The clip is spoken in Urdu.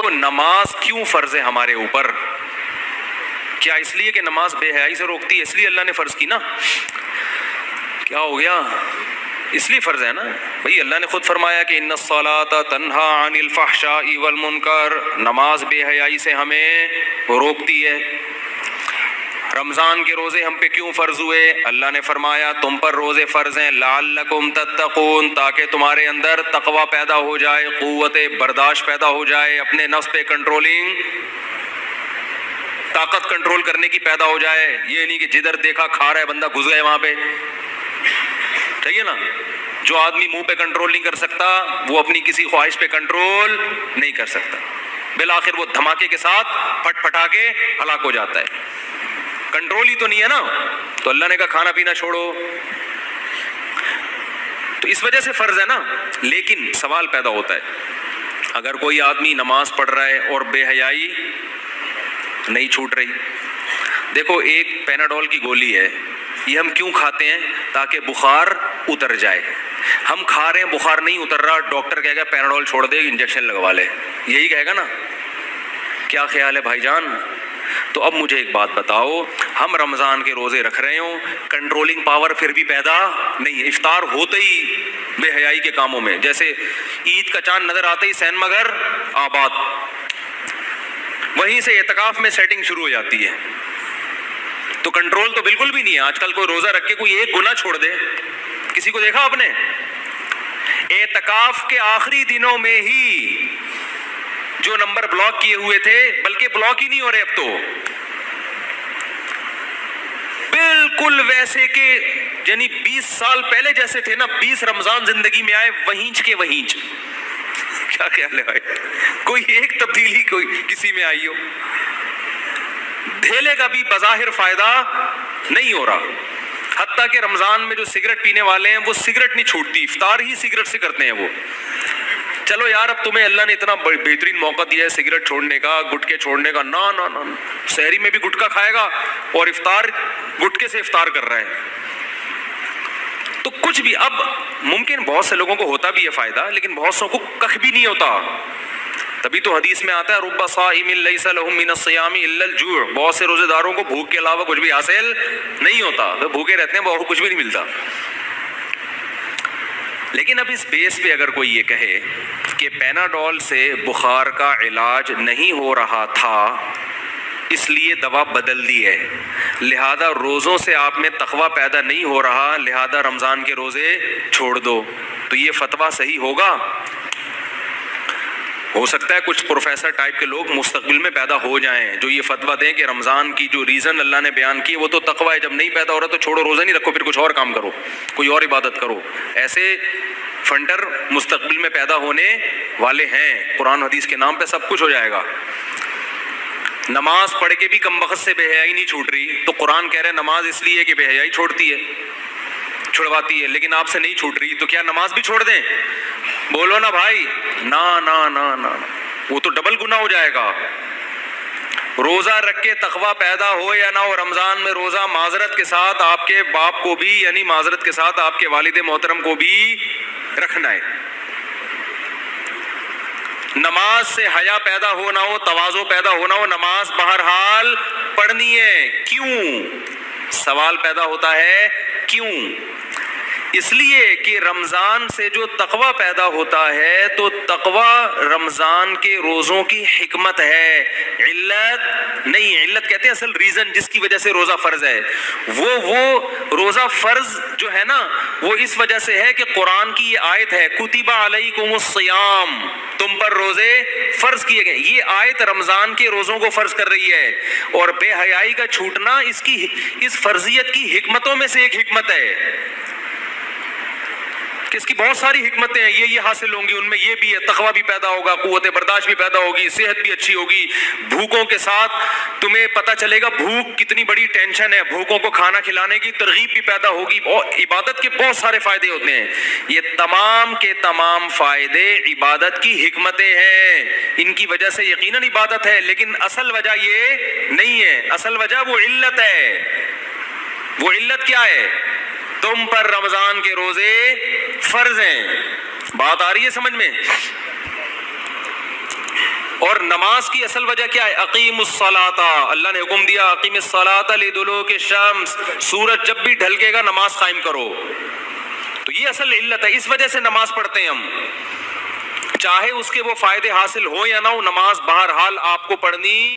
نماز کیوں فرض ہے ہمارے اوپر؟ کیا اس لیے کہ نماز بے حیائی سے روکتی ہے اس لیے اللہ نے فرض کی نا؟ کیا ہو گیا؟ اس لیے فرض ہے نا بھائی، اللہ نے خود فرمایا کہ ان الصلاۃ تنہا عن الفحشاء والمنکر، نماز بے حیائی سے ہمیں روکتی ہے۔ رمضان کے روزے ہم پہ کیوں فرض ہوئے؟ اللہ نے فرمایا تم پر روزے فرض ہیں لعلکم تتقون، تاکہ تمہارے اندر تقوی پیدا ہو جائے، قوت برداشت پیدا ہو جائے، اپنے نفس پہ کنٹرولنگ طاقت کنٹرول کرنے کی پیدا ہو جائے۔ یہ نہیں کہ جدھر دیکھا کھا رہا ہے بندہ گھس گئے وہاں پہ، ٹھیک ہے نا؟ جو آدمی منہ پہ کنٹرول نہیں کر سکتا وہ اپنی کسی خواہش پہ کنٹرول نہیں کر سکتا، بالآخر وہ دھماکے کے ساتھ پھٹ پھٹا کے ہلاک ہو جاتا ہے۔ کنٹرول ہی تو نہیں ہے نا، تو اللہ نے کہا کھانا پینا چھوڑو، تو اس وجہ سے فرض ہے نا۔ لیکن سوال پیدا ہوتا ہے، اگر کوئی آدمی نماز پڑھ رہا ہے اور بے حیائی نہیں چھوٹ رہی، دیکھو ایک پیناڈول کی گولی ہے، یہ ہم کیوں کھاتے ہیں؟ تاکہ بخار اتر جائے۔ ہم کھا رہے ہیں بخار نہیں اتر رہا، ڈاکٹر کہے گا پیناڈول چھوڑ دے انجیکشن لگوا لے، یہی کہے گا نا؟ کیا خیال ہے بھائی جان؟ تو اب مجھے ایک بات بتاؤ، ہم رمضان کے روزے رکھ رہے ہوں، کنٹرولنگ پاور پھر بھی پیدا نہیں ہے، افطار ہوتے ہی بے حیائی کے کاموں میں، جیسے عید کا چاند نظر آتے ہی سین مگر آباد، وہیں سے اعتکاف میں سیٹنگ شروع ہو جاتی ہے۔ تو کنٹرول تو بالکل بھی نہیں ہے۔ آج کل کوئی روزہ رکھ کے کوئی ایک گناہ چھوڑ دے، کسی کو دیکھا آپ نے؟ اعتکاف کے آخری دنوں میں ہی جو نمبر بلاک کیے ہوئے تھے، بلکہ بلاک ہی نہیں ہو رہے اب تو، بالکل ویسے کہ یعنی 20 سال پہلے جیسے تھے نا، 20 رمضان زندگی میں آئے وہیں کے وہیں۔ کیا خیال ہے بھائی؟ کوئی ایک تبدیلی کوئی کسی میں آئی ہو؟ دھیلے کا بھی بظاہر فائدہ نہیں ہو رہا، حتیٰ کہ رمضان میں جو سگریٹ پینے والے ہیں وہ سگریٹ نہیں چھوٹتی، افطار ہی سگریٹ سے کرتے ہیں وہ۔ چلو یار اب تمہیں اللہ نے اتنا بہترین موقع دیا ہے سگریٹ چھوڑنے کا، گٹکے چھوڑنے کا، نا نا نا، سحری میں بھی گٹکا کھائے گا اور افطار گٹکے سے افطار کر رہا ہے۔ تو کچھ بھی، اب ممکن بہت سے لوگوں کو ہوتا بھی ہے فائدہ، لیکن بہت سو کو کخ بھی نہیں ہوتا۔ تبھی تو حدیث میں آتا ہے رب صائم لیس له من الصیام الا الجوع، بہت سے روزے داروں کو بھوک کے علاوہ کچھ بھی حاصل نہیں ہوتا، وہ بھوکے رہتے ہیں، اور کچھ بھی نہیں ملتا۔ لیکن اب اس بیس پہ اگر کوئی یہ کہے کہ پیناڈول سے بخار کا علاج نہیں ہو رہا تھا اس لیے دوا بدل دی ہے، لہذا روزوں سے آپ میں تقویٰ پیدا نہیں ہو رہا، لہذا رمضان کے روزے چھوڑ دو، تو یہ فتویٰ صحیح ہوگا؟ ہو سکتا ہے کچھ پروفیسر ٹائپ کے لوگ مستقبل میں پیدا ہو جائیں جو یہ فتویٰ دیں کہ رمضان کی جو ریزن اللہ نے بیان کی وہ تو تقویٰ ہے، جب نہیں پیدا ہو رہا تو چھوڑو، روزہ نہیں رکھو، پھر کچھ اور کام کرو، کوئی اور عبادت کرو۔ ایسے فنڈر مستقبل میں پیدا ہونے والے ہیں، قرآن حدیث کے نام پہ سب کچھ ہو جائے گا۔ نماز پڑھ کے بھی کم وقت سے بے حیائی نہیں چھوٹ رہی، تو قرآن کہہ رہے ہیں نماز اس لیے کہ بے حیائی چھوڑتی ہے، چھڑواتی ہے، لیکن آپ سے نہیں چھوٹ رہی، تو کیا نماز بھی چھوڑ دیں؟ بولو نا بھائی، نا نا نا نا، وہ تو ڈبل گناہ ہو جائے گا۔ روزہ رکھ کے تقویٰ پیدا ہو یا نہ ہو، رمضان میں روزہ معذرت کے ساتھ آپ کے باپ کو بھی، یعنی معذرت کے ساتھ آپ کے والد محترم کو بھی رکھنا ہے۔ نماز سے حیا پیدا ہو نہ ہو، تواضع پیدا ہو نہ ہو، نماز بہرحال پڑھنی ہے۔ کیوں؟ سوال پیدا ہوتا ہے کیوں؟ اس لیے کہ رمضان سے جو تقویٰ پیدا ہوتا ہے تو تقویٰ رمضان کے روزوں کی حکمت ہے، علت نہیں۔ علت کہتے ہیں اصل ریزن جس کی وجہ سے روزہ فرض ہے، وہ روزہ فرض جو ہے نا وہ اس وجہ سے ہے کہ قرآن کی یہ آیت ہے کتب علیکم الصیام، تم پر روزے فرض کیے گئے۔ یہ آیت رمضان کے روزوں کو فرض کر رہی ہے، اور بے حیائی کا چھوٹنا اس فرضیت کی حکمتوں میں سے ایک حکمت ہے کہ اس کی بہت ساری حکمتیں ہیں، یہ حاصل ہوں گی، ان میں یہ بھی ہے، تقویٰ بھی پیدا ہوگا، قوت برداشت بھی پیدا ہوگی، صحت بھی اچھی ہوگی، بھوکوں کے ساتھ تمہیں پتہ چلے گا بھوک کتنی بڑی ٹینشن ہے، بھوکوں کو کھانا کھلانے کی ترغیب بھی پیدا ہوگی، اور عبادت کے بہت سارے فائدے ہوتے ہیں۔ یہ تمام کے تمام فائدے عبادت کی حکمتیں ہیں، ان کی وجہ سے یقیناً عبادت ہے، لیکن اصل وجہ یہ نہیں ہے، اصل وجہ وہ علت ہے۔ وہ علت کیا ہے؟ تم پر رمضان کے روزے فرض ہیں۔ بات آ رہی ہے سمجھ میں؟ اور نماز کی اصل وجہ کیا ہے؟ اقیم الصلاۃ، اللہ نے حکم دیا اقیم الصلاۃ لدلوک الشمس، سورج جب بھی ڈھلکے گا نماز قائم کرو. تو یہ اصل علت ہے، اس وجہ سے نماز پڑھتے ہیں ہم. چاہے اس کے وہ فائدے حاصل ہو یا نہ ہو، نماز بہرحال آپ کو پڑھنی